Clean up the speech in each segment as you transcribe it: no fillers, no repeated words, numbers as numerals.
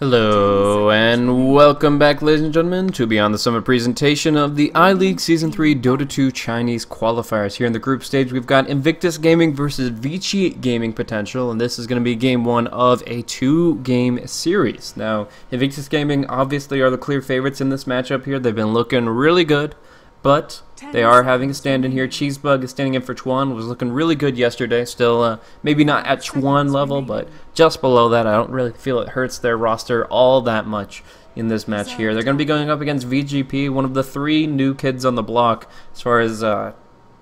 Hello and welcome back, ladies and gentlemen, to Beyond the Summit presentation of the iLeague Season 3 Dota 2 Chinese qualifiers. Here in the group stage, we've got Invictus Gaming versus VG Gaming Potential, and this is going to be game one of a two-game series. Now, Invictus Gaming obviously are the clear favorites in this matchup here. They've been looking really good, but they are having a stand in here. Cheesebug is standing in for Chuan, was looking really good yesterday. Still, maybe not at Chuan level, but just below that. I don't really feel it hurts their roster all that much in this match here. They're going to be going up against VG.P, one of the three new kids on the block as far as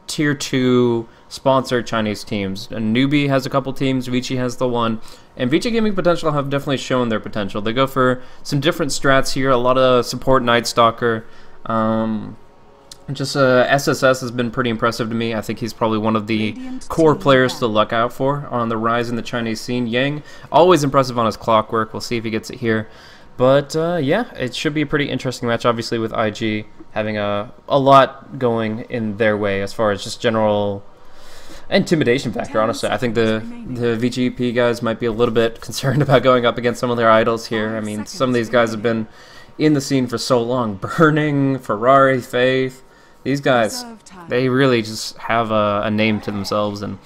Tier 2 sponsored Chinese teams. And Newbie has a couple teams, VG has the one. And VG Gaming Potential have definitely shown their potential. They go for some different strats here, a lot of support Night Stalker. SSS has been pretty impressive to me. I think he's probably one of the core players to look out for on the rise in the Chinese scene. Yang, always impressive on his clockwork. We'll see if he gets it here. But yeah, it should be a pretty interesting match, obviously, with IG having a lot going in their way as far as just general intimidation factor, honestly. I think the VG.P guys might be a little bit concerned about going up against some of their idols here. I mean, some of these guys have been in the scene for so long. Burning, Ferrari, Faith. These guys, they really just have a name to themselves, and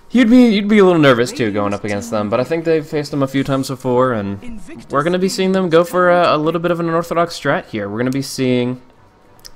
you'd be a little nervous too going up against them. But I think they've faced them a few times before, and we're going to be seeing them go for a little bit of an unorthodox strat here. We're going to be seeing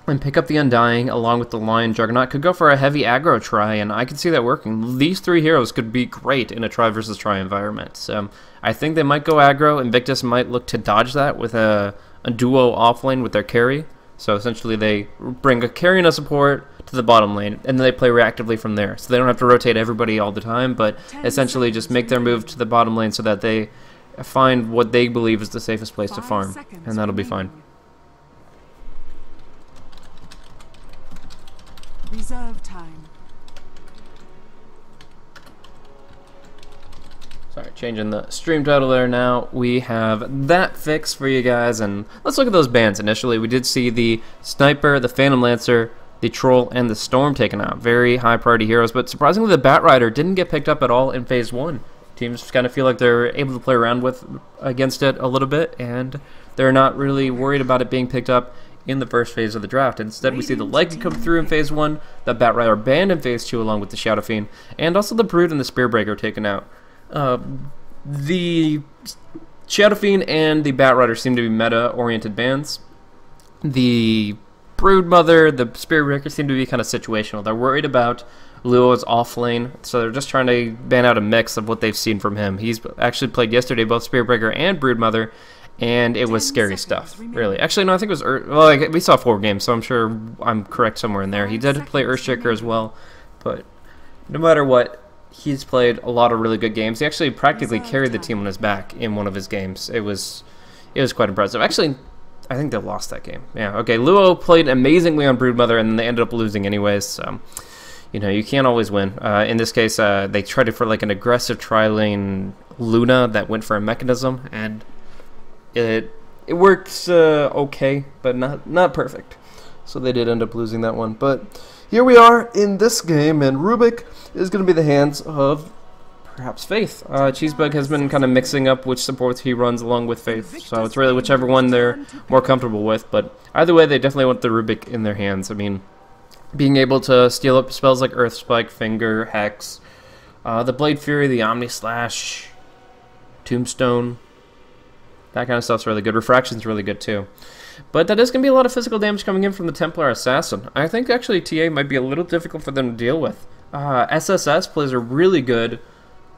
them pick up the Undying along with the Lion Juggernaut. Could go for a heavy aggro try, and I could see that working. These three heroes could be great in a try versus try environment. So I think they might go aggro. Invictus might look to dodge that with a duo offlane with their carry. So essentially they bring a carry and a support to the bottom lane, and then they play reactively from there. So they don't have to rotate everybody all the time, but essentially just make their move to the bottom lane so that they find what they believe is the safest place to farm, and that'll be fine. Reserve time. Sorry, changing the stream title there now. We have that fixed for you guys, and let's look at those bans. Initially, we did see the Sniper, the Phantom Lancer, the Troll, and the Storm taken out. Very high priority heroes, but surprisingly, the Bat Rider didn't get picked up at all in Phase 1. Teams kind of feel like they're able to play around against it a little bit, and they're not really worried about it being picked up in the first phase of the draft. Instead, we see the Lycan come through in Phase 1, the Bat Rider banned in Phase 2 along with the Shadow Fiend, and also the Brood and the Spearbreaker taken out. The Shadow Fiend and the Bat Rider seem to be meta-oriented bans. The Broodmother, the Spearbreaker seem to be kind of situational. They're worried about Luo's offlane, so they're just trying to ban out a mix of what they've seen from him. He's actually played yesterday both Spearbreaker and Broodmother, and it was scary stuff, really. Actually, no, I think it was we saw 4 games, so I'm sure I'm correct somewhere in there. He did play Earthshaker as well, but no matter what, he's played a lot of really good games. He actually practically carried the team on his back in one of his games. It was quite impressive. Actually, I think they lost that game. Yeah, okay. Luo played amazingly on Broodmother, and they ended up losing anyways. So, you know, you can't always win. In this case, they tried it for like an aggressive tri-lane Luna that went for a mechanism, and it works okay, but not perfect. So they did end up losing that one. But here we are in this game, and Rubik is going to be the hands of perhaps Faith. Cheesebug has been kind of mixing up which supports he runs along with Faith, so it's really whichever one they're more comfortable with. But either way, they definitely want the Rubik in their hands. I mean, being able to steal up spells like Earth Spike, Finger, Hex, the Blade Fury, the Omni Slash, Tombstone, that kind of stuff's really good. Refraction's really good too. But that is going to be a lot of physical damage coming in from the Templar Assassin. I think actually TA might be a little difficult for them to deal with. SSS plays a really good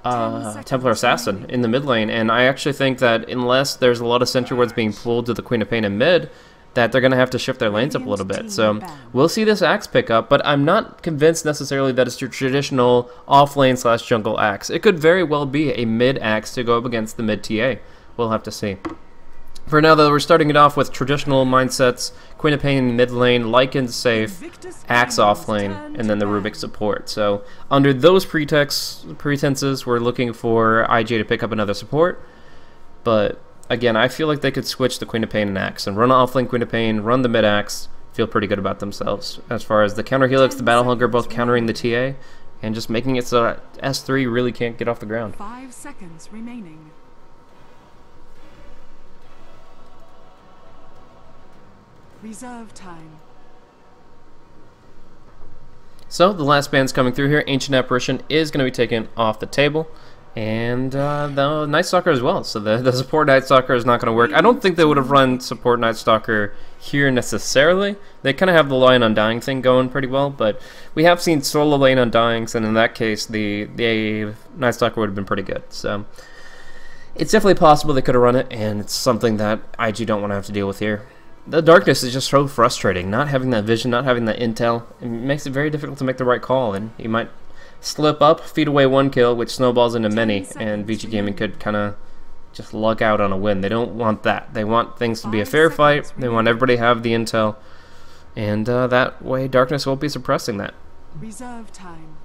Templar Assassin in the mid lane, and I actually think that unless there's a lot of sentry wards being pulled to the Queen of Pain in mid, that they're going to have to shift their lanes up a little bit. So we'll see this Axe pick up, but I'm not convinced necessarily that it's your traditional off-lane / jungle Axe. It could very well be a mid Axe to go up against the mid TA. We'll have to see. For now, though, we're starting it off with traditional mindsets: Queen of Pain in mid lane, Lycan safe, Axe off lane, and then the Rubik support. So under those pretenses, we're looking for IJ to pick up another support. But again, I feel like they could switch the Queen of Pain and Axe and run off lane Queen of Pain, run the mid Axe, feel pretty good about themselves. As far as the counter Helix, the Battle Hunger, both countering the TA, and just making it so that S3 really can't get off the ground. 5 seconds remaining. Reserve time. So the last band's coming through here. Ancient Apparition is going to be taken off the table. And the Night Stalker as well. So the support Night Stalker is not going to work. I don't think they would have run support Night Stalker here necessarily. They kind of have the Lion Undying thing going pretty well, but we have seen solo Lion Undyings, and in that case, the Night Stalker would have been pretty good. So it's definitely possible they could have run it, and it's something that IG don't want to have to deal with here. The darkness is just so frustrating. Not having that vision, not having that intel, it makes it very difficult to make the right call, and you might slip up, feed away one kill, which snowballs into many, and VG Gaming could kind of just luck out on a win. They don't want that. They want things to be a fair fight. They want everybody to have the intel, and that way Darkness won't be suppressing that. Reserve time.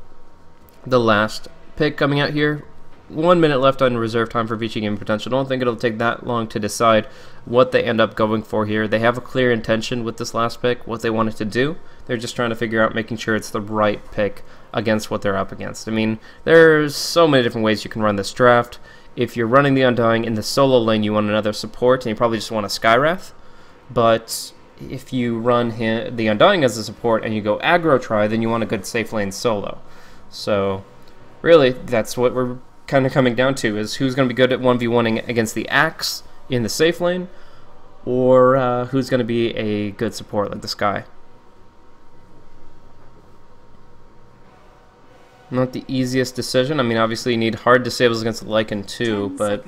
The last pick coming out here. 1 minute left on reserve time for VG Gaming Potential. I don't think it'll take that long to decide what they end up going for here. They have a clear intention with this last pick, what they want it to do. They're just trying to figure out making sure it's the right pick against what they're up against. I mean, there's so many different ways you can run this draft. If you're running the Undying in the solo lane, you want another support, and you probably just want a Skywrath. But if you run the Undying as a support and you go aggro try, then you want a good safe lane solo. So really, that's what we're kind of coming down to, is who's going to be good at 1v1ing against the Axe in the safe lane, or who's going to be a good support like the Sky. Not the easiest decision. I mean, obviously you need hard disables against the Lycan too, but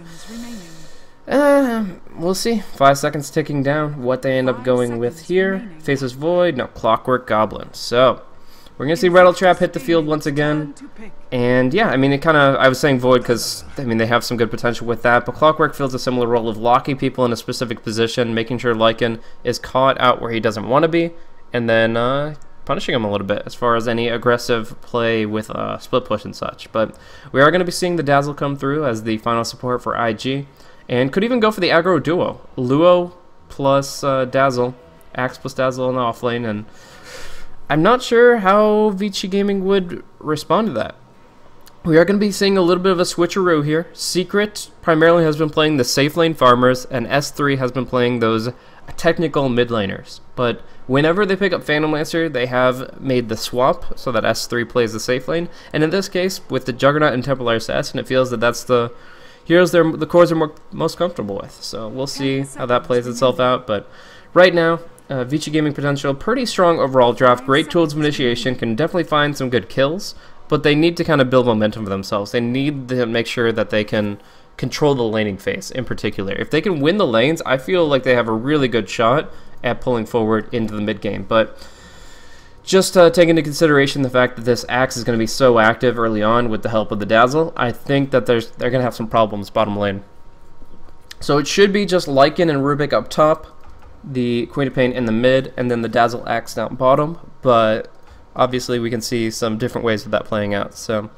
we'll see. 5 seconds ticking down. What they end up going with here. Faceless Void, no, Clockwork Goblin. So we're going to see Rattle Trap hit the field once again. And yeah, I mean, it kind of, I was saying Void because, I mean, they have some good potential with that, but Clockwork fills a similar role of locking people in a specific position, making sure Lycan is caught out where he doesn't want to be, and then punishing him a little bit as far as any aggressive play with split push and such. But we are going to be seeing the Dazzle come through as the final support for IG, and could even go for the aggro duo. Luo plus Dazzle, Axe plus Dazzle in the offlane, and I'm not sure how VG Gaming would respond to that. We are going to be seeing a little bit of a switcheroo here. Secret primarily has been playing the safe lane farmers, and S3 has been playing those technical mid laners. But whenever they pick up Phantom Lancer, they have made the swap so that S3 plays the safe lane. And in this case, with the Juggernaut and Templar Assassin, it feels that that's the heroes the cores are most comfortable with. So we'll see how that plays itself out. But right now, VG Gaming Potential, pretty strong overall draft. Great tools of initiation, can definitely find some good kills. But they need to kind of build momentum for themselves. They need to make sure that they can control the laning phase in particular. If they can win the lanes, I feel like they have a really good shot at pulling forward into the mid game. But just take into consideration the fact that this Axe is going to be so active early on with the help of the Dazzle, I think that they're going to have some problems bottom lane. So it should be just Lycan and Rubik up top, the Queen of Pain in the mid, and then the Dazzle Axe down bottom. But obviously we can see some different ways of that playing out. So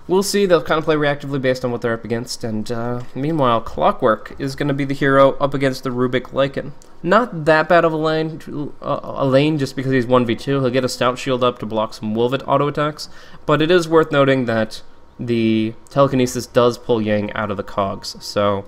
we'll see. They'll kind of play reactively based on what they're up against. And meanwhile, Clockwork is going to be the hero up against the Rubik Lycan. Not that bad of a lane just because he's 1v2. He'll get a Stout Shield up to block some Wolvet auto attacks. But it is worth noting that the Telekinesis does pull Yang out of the cogs. So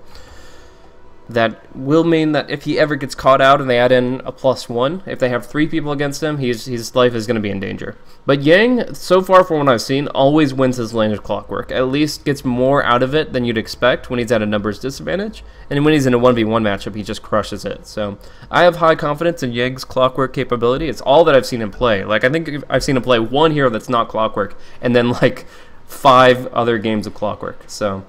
that will mean that if he ever gets caught out and they add in a +1, if they have 3 people against him, his life is going to be in danger. But Yang, so far from what I've seen, always wins his lane of Clockwork. At least gets more out of it than you'd expect when he's at a numbers disadvantage. And when he's in a 1v1 matchup, he just crushes it. So I have high confidence in Yang's Clockwork capability. It's all that I've seen him play. Like, I think I've seen him play one hero that's not Clockwork, and then like 5 other games of Clockwork. So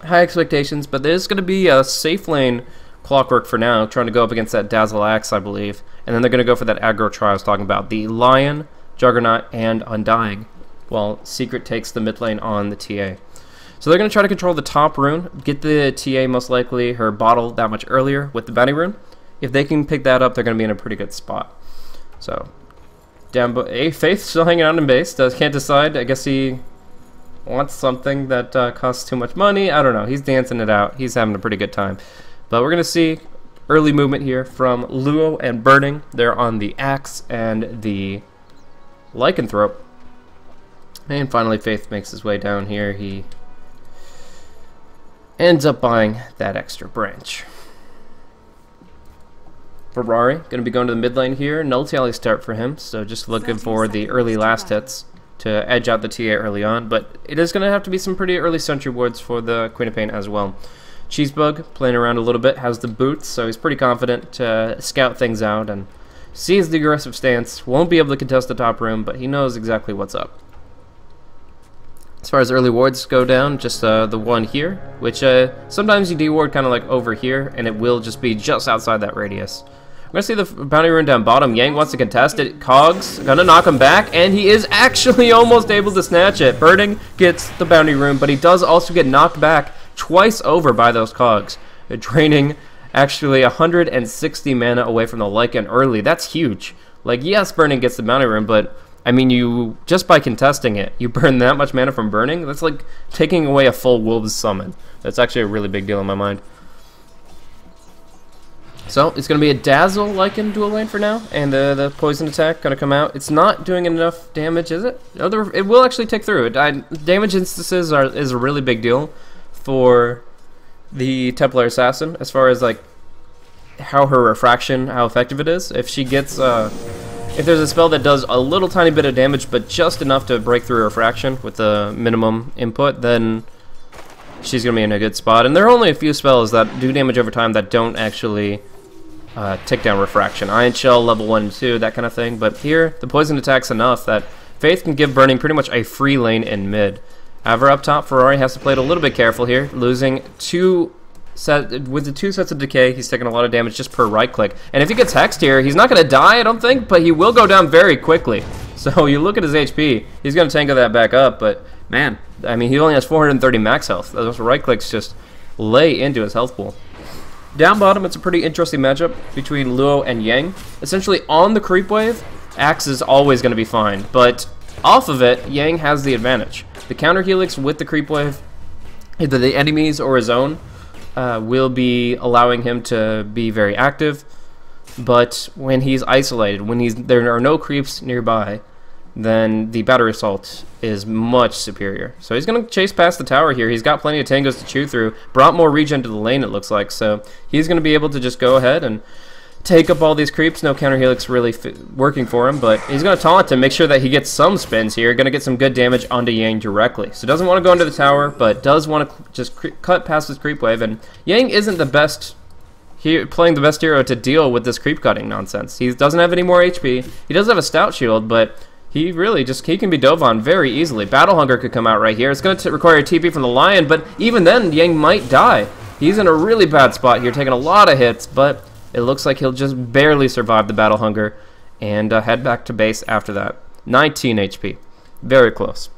high expectations, but there's going to be a safe lane Clockwork for now, trying to go up against that Dazzle Axe, I believe. And then they're going to go for that aggro try I was talking about. The Lion, Juggernaut, and Undying, while Secret takes the mid lane on the TA. So they're going to try to control the top rune, get the TA most likely her bottle that much earlier with the bounty rune. If they can pick that up, they're going to be in a pretty good spot. So, Faith still hanging out in base, can't decide. I guess he wants something that costs too much money. I don't know. He's dancing it out. He's having a pretty good time. But we're going to see early movement here from Luo and Burning. They're on the Axe and the Lycanthrope. And finally, Faith makes his way down here. He ends up buying that extra branch. Ferrari going to be going to the mid lane here. Nullity alley start for him, so just looking for the early last hits to edge out the TA early on. But it is going to have to be some pretty early sentry wards for the Queen of Pain as well. Cheesebug playing around a little bit, has the boots, so he's pretty confident to scout things out and sees the aggressive stance. Won't be able to contest the top room, but he knows exactly what's up. As far as early wards go down, just the one here, which sometimes you deward kind of like over here, and it will just be just outside that radius. I'm going to see the bounty rune down bottom. Yang wants to contest it. Cogs going to knock him back, and he is actually almost able to snatch it. Burning gets the bounty rune, but he does also get knocked back twice over by those Cogs, draining actually 160 mana away from the Lycan early. That's huge. Like, yes, Burning gets the bounty rune, but I mean, you just by contesting it, you burn that much mana from Burning. That's like taking away a full Wolves summon. That's actually a really big deal in my mind. So it's going to be a Dazzle Lycan dual lane for now, and the poison attack going to come out. It's not doing enough damage, is it? It will actually tick through. Damage instances is a really big deal for the Templar Assassin, as far as like how her refraction, how effective it is. If she gets if there's a spell that does a little tiny bit of damage, but just enough to break through refraction with the minimum input, then she's going to be in a good spot. And there are only a few spells that do damage over time that don't actually tick down refraction. Iron Shell, level 1 and 2, that kind of thing. But here, the poison attack's enough that Faith can give Burning pretty much a free lane in mid. However, up top, Ferrari has to play it a little bit careful here, losing with the 2 sets of decay. He's taking a lot of damage just per right click. And if he gets hexed here, he's not going to die, I don't think, but he will go down very quickly. So you look at his HP, he's going to tango that back up, but man, I mean, he only has 430 max health. Those right clicks just lay into his health pool. Down bottom, it's a pretty interesting matchup between Luo and Yang. Essentially, on the creep wave, Axe is always going to be fine, but off of it, Yang has the advantage. The counter helix with the creep wave, either the enemies or his own, will be allowing him to be very active, but when he's isolated, when there are no creeps nearby, then the battery assault is much superior. So he's going to chase past the tower here. He's got plenty of tangos to chew through, brought more regen to the lane, it looks like, so he's going to be able to just go ahead and take up all these creeps. No counter helix really working for him, but he's going to taunt to make sure that he gets some spins here. Going to get some good damage onto Yang directly. So doesn't want to go into the tower, but does want to just cut past this creep wave. And Yang isn't the best playing the best hero to deal with this creep cutting nonsense. He doesn't have any more HP. He does have a stout shield, but he really he can be dove on very easily. Battle Hunger could come out right here. It's going to require a TP from the Lion, but even then, Yang might die. He's in a really bad spot here, taking a lot of hits, but it looks like he'll just barely survive the Battle Hunger and head back to base after that. 19 HP. Very close.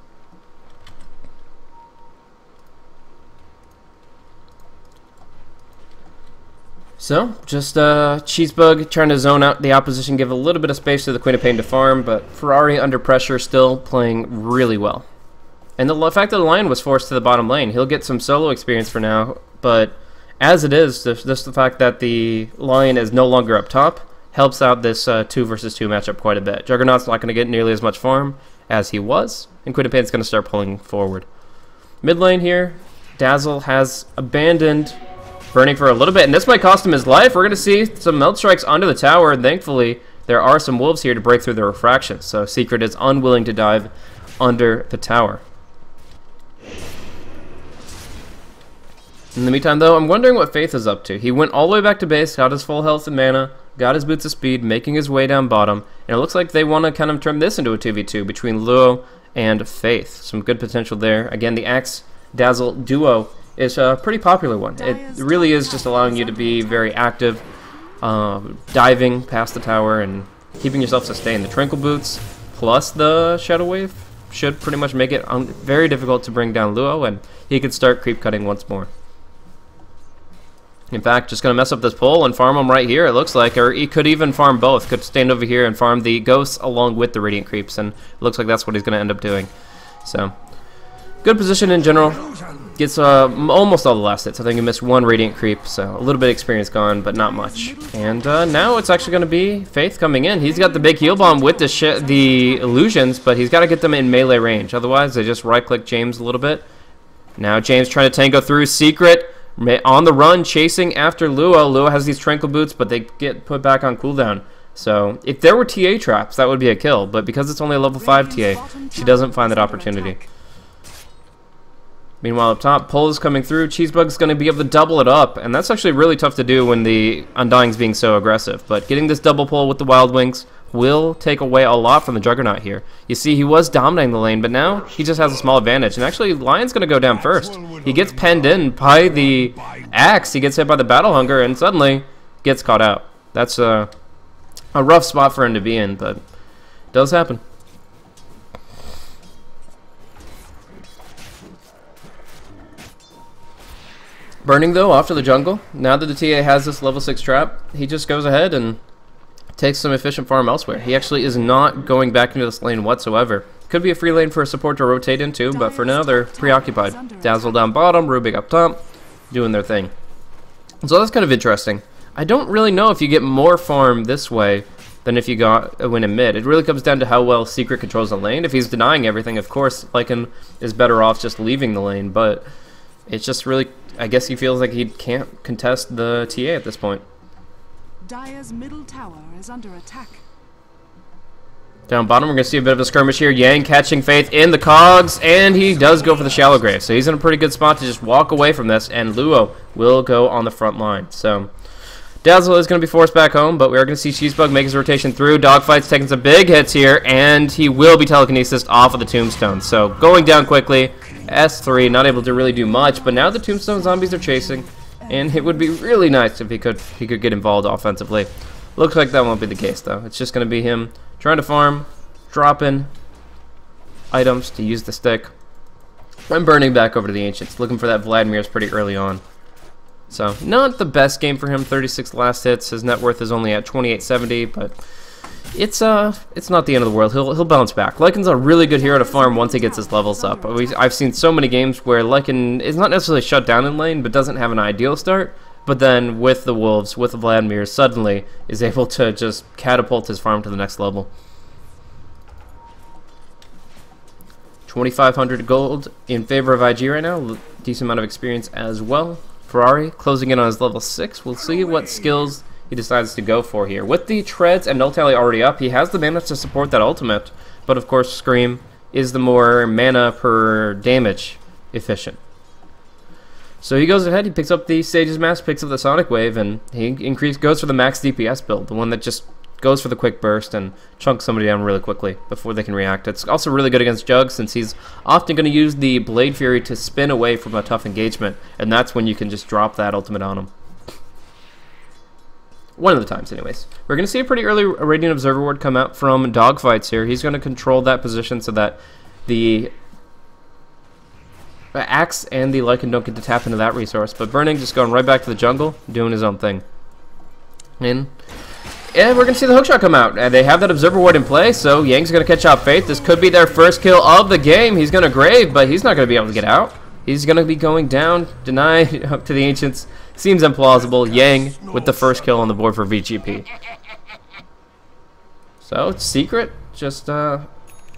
So, just Cheesebug trying to zone out the opposition, give a little bit of space to the Queen of Pain to farm, but Ferrari under pressure still playing really well. And the fact that the Lion was forced to the bottom lane, he'll get some solo experience for now, but as it is, just the fact that the Lion is no longer up top helps out this 2 versus 2 matchup quite a bit. Juggernaut's not going to get nearly as much farm as he was, and Queen of Pain's going to start pulling forward. Mid lane here, Dazzle has abandoned Burning for a little bit, and this might cost him his life. We're going to see some Melt Strikes onto the tower, and thankfully there are some Wolves here to break through the refraction, so Secret is unwilling to dive under the tower. In the meantime, though, I'm wondering what Faith is up to. He went all the way back to base, got his full health and mana, got his boots of speed, making his way down bottom, and it looks like they want to kind of turn this into a 2v2 between Luo and Faith. Some good potential there. Again, the Axe Dazzle duo is a pretty popular one. It really is just allowing you to be very active, diving past the tower and keeping yourself sustained. The Tranquil Boots plus the Shadow Wave should pretty much make it very difficult to bring down Luo, and he could start creep cutting once more. In fact, just going to mess up this pull and farm him right here, it looks like. Or he could even farm both. Could stand over here and farm the Ghosts along with the Radiant Creeps, and it looks like that's what he's going to end up doing. So, good position in general. Gets almost all the last hits. I think he missed 1 Radiant Creep, so a little bit of experience gone, but not much. And now it's actually going to be Faith coming in. He's got the big heal bomb with the illusions, but he's got to get them in melee range. Otherwise, they just right-click James a little bit. Now James trying to tango through. Secret on the run, chasing after Luo. Luo has these tranquil boots, but they get put back on cooldown. So if there were TA traps, that would be a kill. But because it's only a level 5 TA, she doesn't find that opportunity. Meanwhile, up top, Pull is coming through. Cheesebug's going to be able to double it up, and that's actually really tough to do when the Undying's being so aggressive. But getting this double pull with the Wild Wings will take away a lot from the Juggernaut here. You see, he was dominating the lane, but now he just has a small advantage. And actually, Lion's going to go down first. He gets penned in by the Axe. He gets hit by the Battle Hunger, and suddenly gets caught out. That's a rough spot for him to be in, but it does happen. Burning, though, off to the jungle. Now that the TA has this level 6 trap, he just goes ahead and takes some efficient farm elsewhere. He actually is not going back into this lane whatsoever. Could be a free lane for a support to rotate into, but for now they're preoccupied. Dazzle down bottom, Rubik up top, doing their thing. So that's kind of interesting. I don't really know if you get more farm this way than if you got a win in mid. It really comes down to how well Secret controls the lane. If he's denying everything, of course, Lycan is better off just leaving the lane, but it's just really, I guess he feels like he can't contest the TA at this point. Dire's middle tower is under attack. Down bottom, we're going to see a bit of a skirmish here. Yang catching Faith in the cogs, and he does go for the shallow grave. So he's in a pretty good spot to just walk away from this, and Luo will go on the front line. So Dazzle is going to be forced back home, but we are going to see Cheesebug make his rotation through. Dogfight's taking some big hits here, and he will be telekinesis off of the tombstone. So going down quickly, S3 not able to really do much, but now the tombstone zombies are chasing, and it would be really nice if he could get involved offensively. Looks like that won't be the case, though. It's just going to be him trying to farm, dropping items to use the stick, and burning back over to the Ancients, looking for that Vladimir's pretty early on. So, not the best game for him, 36 last hits. His net worth is only at 2870, but it's not the end of the world. He'll bounce back. Lycan's a really good hero to farm once he gets his levels up. I've seen so many games where Lycan is not necessarily shut down in lane, but doesn't have an ideal start. But then with the Wolves, with the Vladimir, suddenly is able to just catapult his farm to the next level. 2,500 gold in favor of IG right now. Decent amount of experience as well. Ferrari closing in on his level 6. We'll see what skills he decides to go for here. With the treads and null tally already up, he has the mana to support that ultimate. But of course, Scream is the more mana per damage efficient. So he goes ahead, he picks up the Sage's Mask, picks up the Sonic Wave, and he goes for the max DPS build, the one that just goes for the quick burst and chunks somebody down really quickly before they can react. It's also really good against Jug, since he's often going to use the Blade Fury to spin away from a tough engagement, and that's when you can just drop that ultimate on him. One of the times, anyways. We're going to see a pretty early Radiant Observer Ward come out from Dogfights here. He's going to control that position so that the Axe and the Lycan don't get to tap into that resource. But Burning just going right back to the jungle, doing his own thing. And we're going to see the hookshot come out. And they have that Observer Ward in play, so Yang's going to catch out Faith. This could be their first kill of the game. He's going to grave, but he's not going to be able to get out. He's going to be going down, denied up to the Ancients. Seems implausible. Yang with the first kill on the board for VG.P. So, Secret just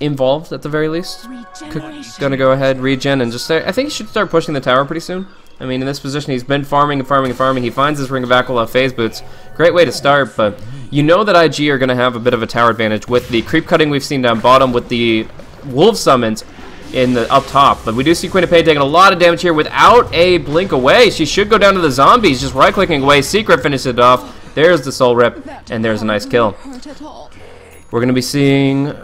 involved at the very least. Gonna go ahead, regen, and just say, I think he should start pushing the tower pretty soon. I mean, in this position, he's been farming and farming and farming. He finds his Ring of Aquila phase boots. Great way to start, but you know that IG are going to have a bit of a tower advantage with the creep cutting we've seen down bottom, with the wolf summons in the up top. But we do see Queen of Pain taking a lot of damage here without a blink away. She should go down to the zombies, just right-clicking away. Secret finishes it off. There's the soul rip, and there's a nice kill. We're going to be seeing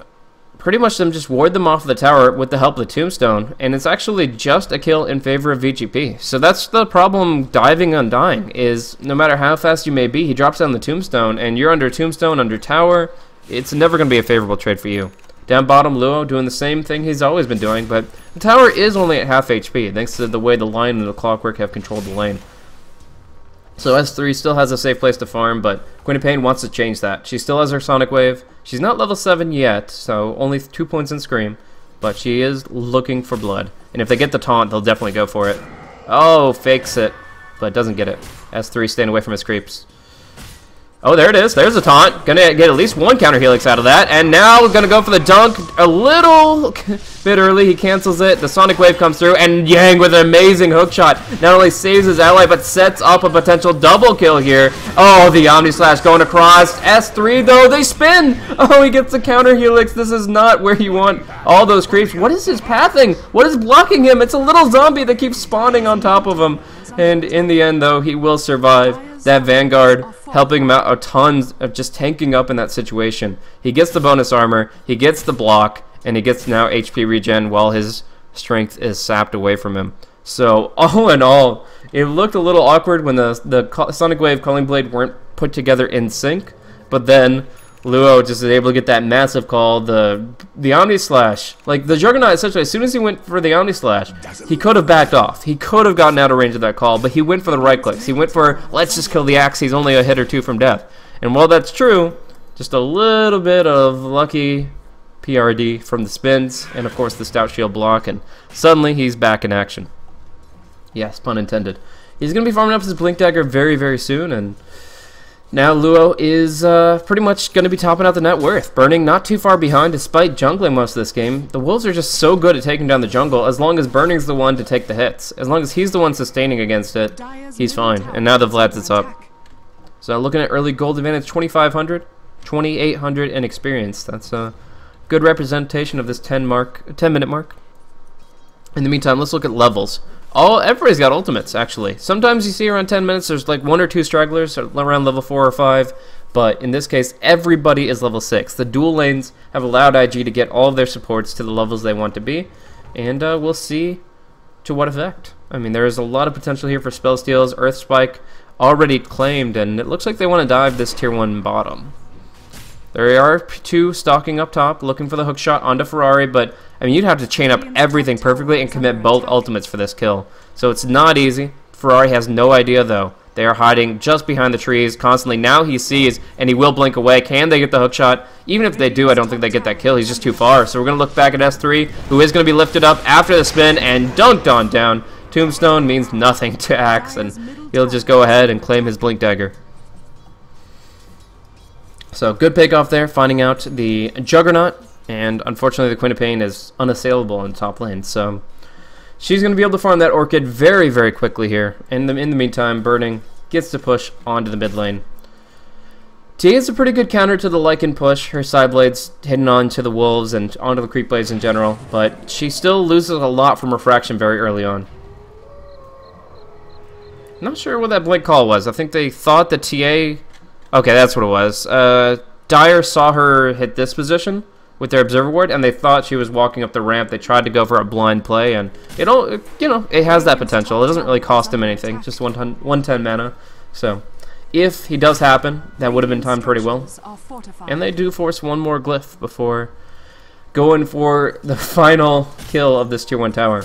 pretty much them just ward them off of the tower with the help of the tombstone, and it's actually just a kill in favor of VG.P. So that's the problem diving Undying, is no matter how fast you may be, he drops down the tombstone, and you're under tombstone, under tower. It's never going to be a favorable trade for you. Down bottom, Luo doing the same thing he's always been doing, but the tower is only at half HP, thanks to the way the Lion and the Clockwork have controlled the lane. So S3 still has a safe place to farm, but Queen of Pain wants to change that. She still has her Sonic Wave. She's not level 7 yet, so only 2 points in Scream, but she is looking for blood. And if they get the taunt, they'll definitely go for it. Oh, fakes it, but doesn't get it. S3 staying away from his creeps. Oh, there it is. There's a taunt. Gonna get at least one counter helix out of that. And now gonna go for the dunk a little bit early. He cancels it. The Sonic Wave comes through. And Yang with an amazing hook shot. Not only saves his ally, but sets up a potential double kill here. Oh, the Omni Slash going across. S3, though, they spin. Oh, he gets the counter helix. This is not where you want all those creeps. What is his pathing? What is blocking him? It's a little zombie that keeps spawning on top of him. And in the end, though, he will survive. That Vanguard helping him out a ton of just tanking up in that situation. He gets the bonus armor, he gets the block, and he gets now HP regen while his strength is sapped away from him. So all in all, it looked a little awkward when the Sonic Wave Calling Blade weren't put together in sync, but then Luo just is able to get that massive call, the Omni Slash. Like, the Juggernaut, essentially, as soon as he went for the Omni Slash, he could have backed off. He could have gotten out of range of that call, but he went for the right clicks. He went for, let's just kill the axe, he's only a hit or two from death. And while that's true, just a little bit of lucky PRD from the spins, and of course the Stout Shield block, and suddenly he's back in action. Yes, pun intended. He's going to be farming up his Blink Dagger very, very soon, and now Luo is pretty much going to be topping out the net worth. Burning not too far behind despite jungling most of this game. The Wolves are just so good at taking down the jungle as long as Burning's the one to take the hits. As long as he's the one sustaining against it, he's fine. And now the Vlad's it's up. So looking at early gold advantage, 2,500, 2,800 in experience. That's a good representation of this 10-minute mark. In the meantime, let's look at levels. Everybody's got ultimates, actually. Sometimes you see around 10 minutes, there's like 1 or 2 stragglers around level 4 or 5, but in this case, everybody is level 6. The dual lanes have allowed IG to get all of their supports to the levels they want to be, and we'll see to what effect. I mean, there is a lot of potential here for spell steals. Earth Spike already claimed, and it looks like they want to dive this tier 1 bottom. There are 2 stalking up top, looking for the hook shot onto Ferrari, but I mean, you'd have to chain up everything perfectly and commit both ultimates for this kill. So it's not easy. Ferrari has no idea, though. They are hiding just behind the trees constantly. Now he sees, and he will blink away. Can they get the hook shot? Even if they do, I don't think they get that kill. He's just too far. So we're going to look back at S3, who is going to be lifted up after the spin and dunked on down. Tombstone means nothing to Axe, and he'll just go ahead and claim his Blink Dagger. So good pick off there, finding out the Juggernaut, and unfortunately the Queen of Pain is unassailable in the top lane, so she's going to be able to farm that Orchid very, very quickly here. In the meantime, Burning gets to push onto the mid lane. Tia is a pretty good counter to the Lycan push, her side blades hitting onto the Wolves and onto the creep blades in general, but she still loses a lot from Refraction very early on. Not sure what that blink call was. I think they thought that TA... Okay, that's what it was. Dire saw her hit this position with their Observer Ward, and they thought she was walking up the ramp. They tried to go for a blind play, and it has that potential. It doesn't really cost him anything, just 110 mana. So, if he does happen, that would have been timed pretty well. And they do force one more glyph before going for the final kill of this tier 1 tower.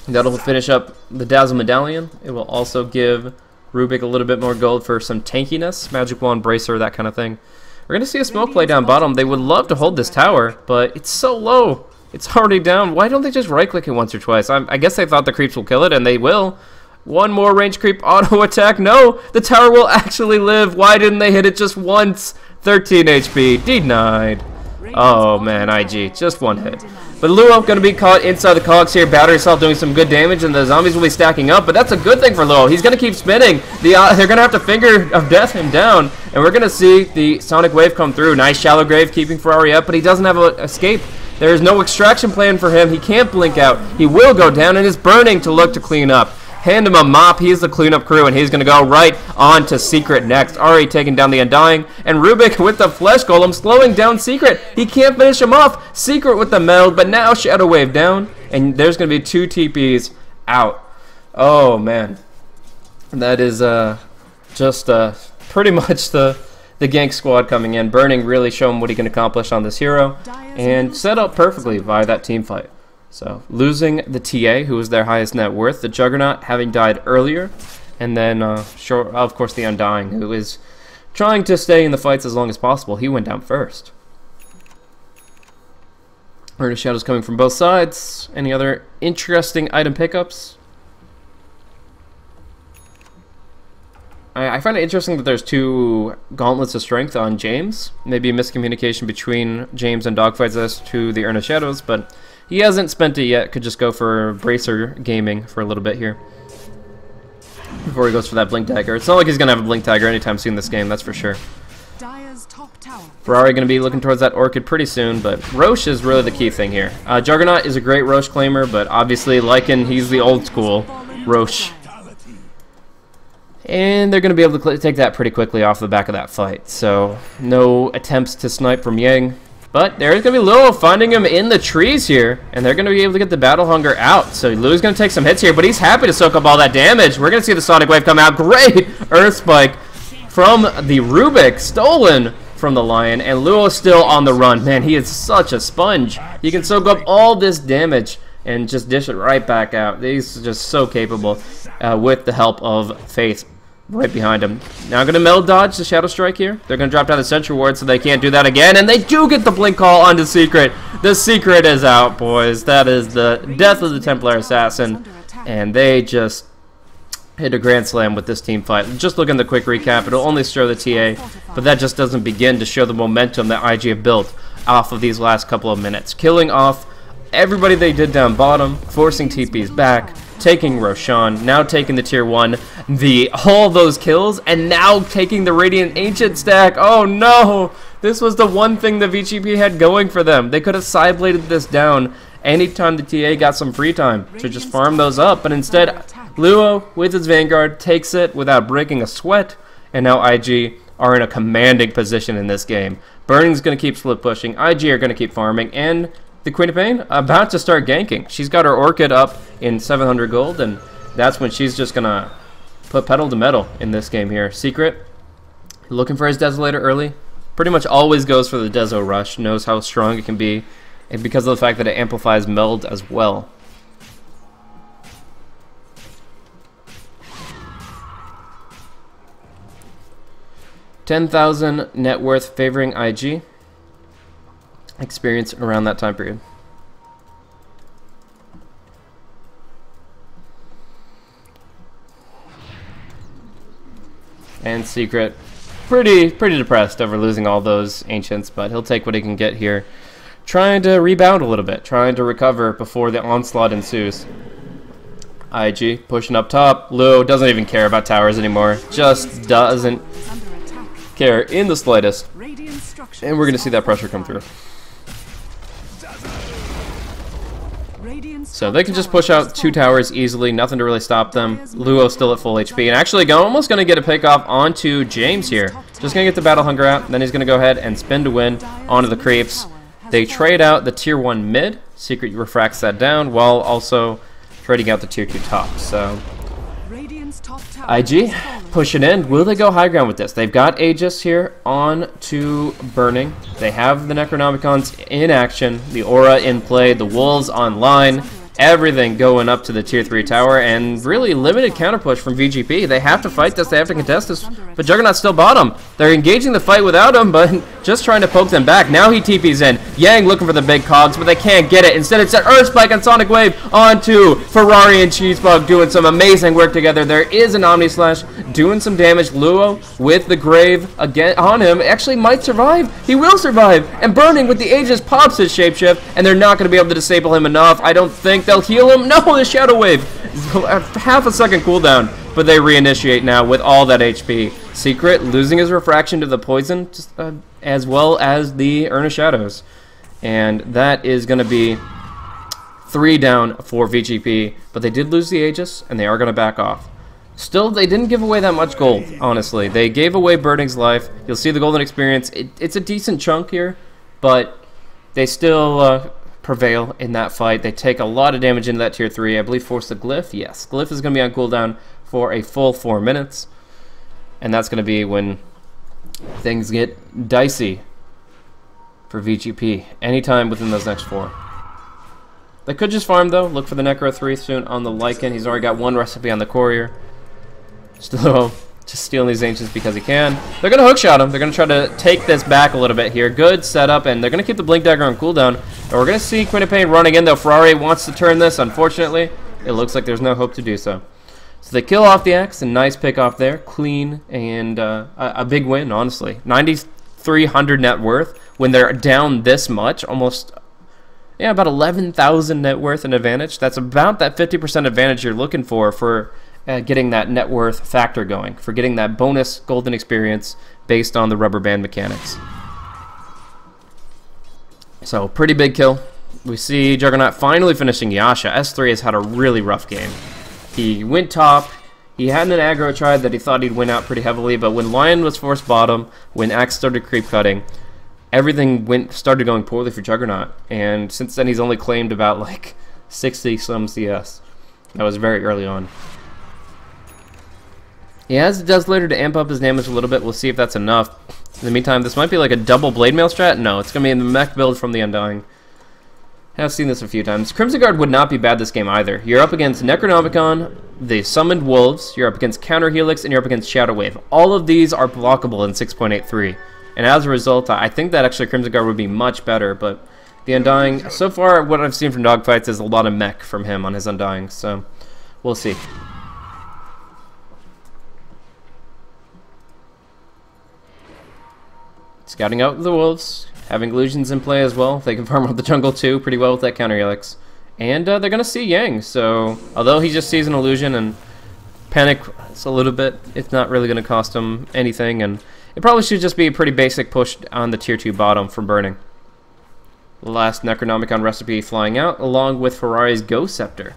That'll finish up the Dazzle Medallion. It will also give Rubik a little bit more gold for some tankiness, Magic Wand, Bracer, that kind of thing. We're going to see a smoke play down bottom. They would love to hold this tower, but it's so low. It's already down. Why don't they just right-click it once or twice? I guess they thought the creeps will kill it, and they will. One more range creep auto attack. No, the tower will actually live. Why didn't they hit it just once? 13 HP. Denied. Oh, man, IG. Just one hit. But Luo going to be caught inside the cogs here. Battery herself doing some good damage, and the zombies will be stacking up. But that's a good thing for Luo. He's going to keep spinning. They're going to have to Finger of Death him down. And we're going to see the Sonic Wave come through. Nice Shallow Grave keeping Ferrari up, but he doesn't have an escape. There is no extraction plan for him. He can't blink out. He will go down, and is Burning to look to clean up. Hand him a mop. He is the cleanup crew, and he's going to go right on to Secret next. Already taking down the Undying, and Rubik with the Flesh Golem slowing down Secret. He can't finish him off. Secret with the meld, but now Shadow Wave down, and there's going to be 2 TPs out. Oh, man. That is just pretty much the gank squad coming in. Burning really showing what he can accomplish on this hero, and set up perfectly via that team fight. So, losing the TA, who was their highest net worth, the Juggernaut having died earlier, and then, of course, the Undying, who is trying to stay in the fights as long as possible. He went down first. Earnest Shadows coming from both sides. Any other interesting item pickups? I find it interesting that there's 2 gauntlets of strength on James. Maybe a miscommunication between James and Dogfights as to the Urn of Shadows, but he hasn't spent it yet. Could just go for Bracer Gaming for a little bit here before he goes for that Blink Dagger. It's not like he's going to have a Blink Dagger anytime soon in this game, that's for sure. Dire's top tower. Ferrari going to be looking towards that Orchid pretty soon, but Roche is really the key thing here. Juggernaut is a great Roche claimer, but obviously Lycan, he's the old school Roche. And they're going to be able to take that pretty quickly off the back of that fight. So, no attempts to snipe from Yang. But there's going to be Luo finding him in the trees here. And they're going to be able to get the Battle Hunger out. So, Luo's going to take some hits here, but he's happy to soak up all that damage. We're going to see the Sonic Wave come out. Great Earth Spike from the Rubik, stolen from the Lion. And Luo is still on the run. Man, he is such a sponge. He can soak up all this damage and just dish it right back out. He's just so capable with the help of Faith right behind him. Now going to metal dodge the Shadow Strike here. They're going to drop down the Sentry Ward so they can't do that again. And they do get the Blink Call onto Secret. The Secret is out, boys. That is the death of the Templar Assassin. And they just hit a grand slam with this team fight. Just look in the quick recap. It'll only show the TA, but that just doesn't begin to show the momentum that IG have built off of these last couple of minutes. Killing off everybody they did down bottom, forcing TPs back, taking Roshan, now taking the tier 1, all those kills, and now taking the Radiant Ancient stack. Oh no! This was the one thing the VG.P had going for them. They could have side-bladed this down anytime the TA got some free time to just farm those up, but instead, Luo, with his Vanguard, takes it without breaking a sweat, and now IG are in a commanding position in this game. Burning's going to keep split pushing, IG are going to keep farming, and the Queen of Pain about to start ganking. She's got her Orchid up in 700 gold, and that's when she's just going to put pedal to metal in this game here. Secret, looking for his Desolator early. Pretty much always goes for the Deso Rush. Knows how strong it can be, and because of the fact that it amplifies meld as well. $10,000 net worth favoring IG. Experience around that time period. And Secret, pretty depressed over losing all those Ancients, but he'll take what he can get here. Trying to rebound a little bit, trying to recover before the onslaught ensues. IG pushing up top. Luo doesn't even care about towers anymore. Just doesn't care in the slightest. And we're going to see that pressure come through. So they can just push out 2 towers easily, nothing to really stop them. Luo still at full HP, and actually almost going to get a pick off onto James here. Just going to get the Battle Hunger out, then he's going to go ahead and spin to win onto the creeps. They trade out the tier 1 mid. Secret refracts that down while also trading out the tier 2 top. So IG pushing in. Will they go high ground with this? They've got Aegis here on to Burning. They have the Necronomicons in action, the Aura in play, the Wolves online. Everything going up to the tier 3 tower, and really limited counter push from VG.P. They have to fight this, they have to contest this, but Juggernaut's still bottom. They're engaging the fight without him, but just trying to poke them back. Now he TP's in. Yang looking for the big cogs, but they can't get it. Instead it's an Earth Spike and Sonic Wave onto Ferrari and Cheesebug doing some amazing work together. There is an Omni Slash doing some damage. Luo with the Grave again on him actually might survive. He will survive, and Burning with the Aegis pops his shapeshift, and they're not going to be able to disable him enough. I don't think they'll heal him. No, the Shadow Wave. Half a second cooldown, but they reinitiate now with all that HP. Secret losing his refraction to the poison, just, as well as the Urn of Shadows. And that is going to be 3 down for VG.P, but they did lose the Aegis, and they are going to back off. Still, they didn't give away that much gold, honestly. They gave away Burning's life. You'll see the golden experience. It's a decent chunk here, but they still prevail in that fight. They take a lot of damage into that tier 3. I believe force the Glyph. Yes, Glyph is going to be on cooldown for a full 4 minutes. And that's going to be when things get dicey for VG.P. anytime within those next 4. They could just farm, though. Look for the Necro 3 soon on the Lycan. He's already got 1 recipe on the Courier. Still just stealing these Ancients because he can. They're going to hookshot him. They're going to try to take this back a little bit here. Good setup, and they're going to keep the Blink Dagger on cooldown. And we're going to see Queen of Pain running in, though. Ferrari wants to turn this. Unfortunately, it looks like there's no hope to do so. So they kill off the Axe, a nice pick off there, clean, and a big win, honestly. 9,300 net worth when they're down this much, almost, yeah, about 11,000 net worth in advantage. That's about that 50% advantage you're looking for getting that net worth factor going, for getting that bonus golden experience based on the rubber band mechanics. So, pretty big kill. We see Juggernaut finally finishing Yasha. S3 has had a really rough game. He went top. He had an aggro tried that he thought he'd win out pretty heavily, but when Lion was forced bottom, when Axe started creep cutting, everything started going poorly for Juggernaut. And since then, he's only claimed about like 60 some CS. That was very early on. He has the Desolator to amp up his damage a little bit. We'll see if that's enough. In the meantime, this might be like a double blade mail strat. No, it's going to be in the mech build from the Undying. I've seen this a few times. Crimson Guard would not be bad this game either. You're up against Necronomicon, the Summoned Wolves, you're up against Counter Helix, and you're up against Shadow Wave. All of these are blockable in 6.83. And as a result, I think that actually Crimson Guard would be much better, but the Undying, so far what I've seen from dogfights is a lot of mech from him on his Undying, so we'll see. Scouting out the Wolves. Having illusions in play as well. They can farm up the jungle too pretty well with that counter helix. And they're going to see Yang, so although he just sees an illusion and panics a little bit, it's not really going to cost him anything, and it probably should just be a pretty basic push on the tier 2 bottom for burning. The last Necronomicon recipe flying out, along with Ferrari's Ghost Scepter.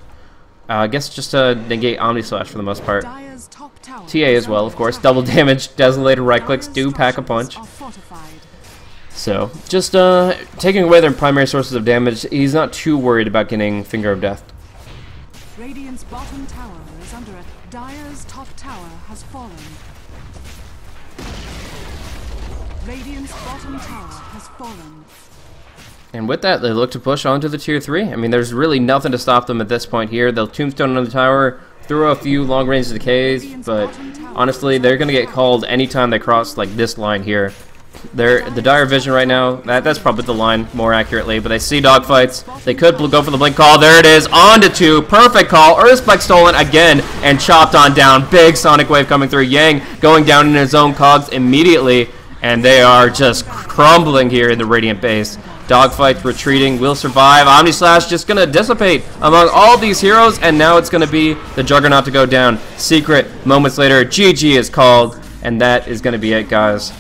I guess just to negate Omni Slash for the most part. TA as well, of course. Double damage, Desolator right clicks do pack a punch. So, just taking away their primary sources of damage, he's not too worried about getting Finger of Death. Radiant's bottom tower is under it. Dire's top tower has fallen. Radiant's bottom tower has fallen. And with that, they look to push on to the tier 3. I mean, there's really nothing to stop them at this point here. They'll tombstone on the tower, throw a few long-range decays, but honestly, they're going to get called anytime they cross like this line here. The dire vision right now, that's probably the line more accurately, but they see dogfights. They could go for the blink call. There it is, on to 2, perfect call. Earthspike stolen again and chopped on down. Big sonic wave coming through. Yang going down in his own cogs immediately, and they are just crumbling here in the Radiant base. Dogfight retreating, will survive. Omni Slash just going to dissipate among all these heroes, and now it's going to be the Juggernaut to go down. Secret, moments later, GG is called, and that is going to be it, guys.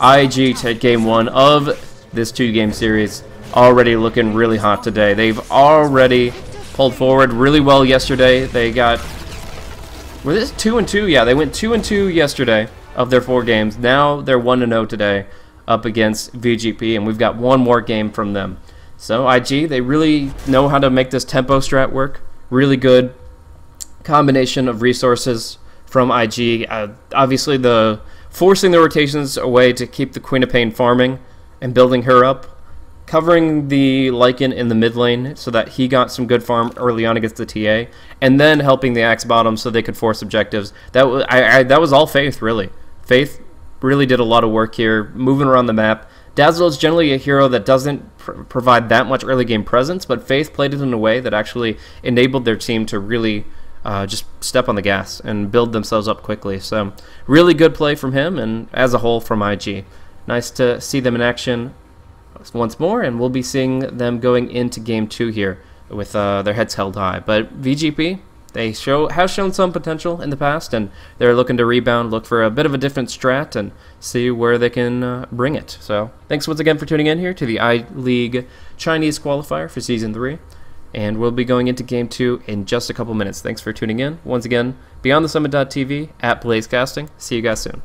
IG take game 1 of this 2-game series. Already looking really hot today. They've already pulled forward really well yesterday. They got, were this 2-2? Yeah, they went 2-2 yesterday of their 4 games. Now they're 1-0 today up against VG.P, and we've got one more game from them. So IG, they really know how to make this tempo strat work. Really good combination of resources from IG. Obviously the forcing the rotations away to keep the Queen of Pain farming and building her up, covering the Lycan in the mid lane so that he got some good farm early on against the TA, and then helping the Axe bottom so they could force objectives. That was all Faith, really. Faith really did a lot of work here, moving around the map. Dazzle is generally a hero that doesn't provide that much early game presence, but Faith played it in a way that actually enabled their team to really just step on the gas and build themselves up quickly. So really good play from him, and as a whole from IG. Nice to see them in action once more, and we'll be seeing them going into game 2 here with their heads held high. But VG.P, they have shown some potential in the past, and they're looking to rebound, look for a bit of a different strat, and see where they can bring it. So thanks once again for tuning in here to the iLeague Chinese qualifier for Season 3. And we'll be going into Game 2 in just a couple minutes. Thanks for tuning in. Once again, BeyondTheSummit.tv, @BlazeCasting. See you guys soon.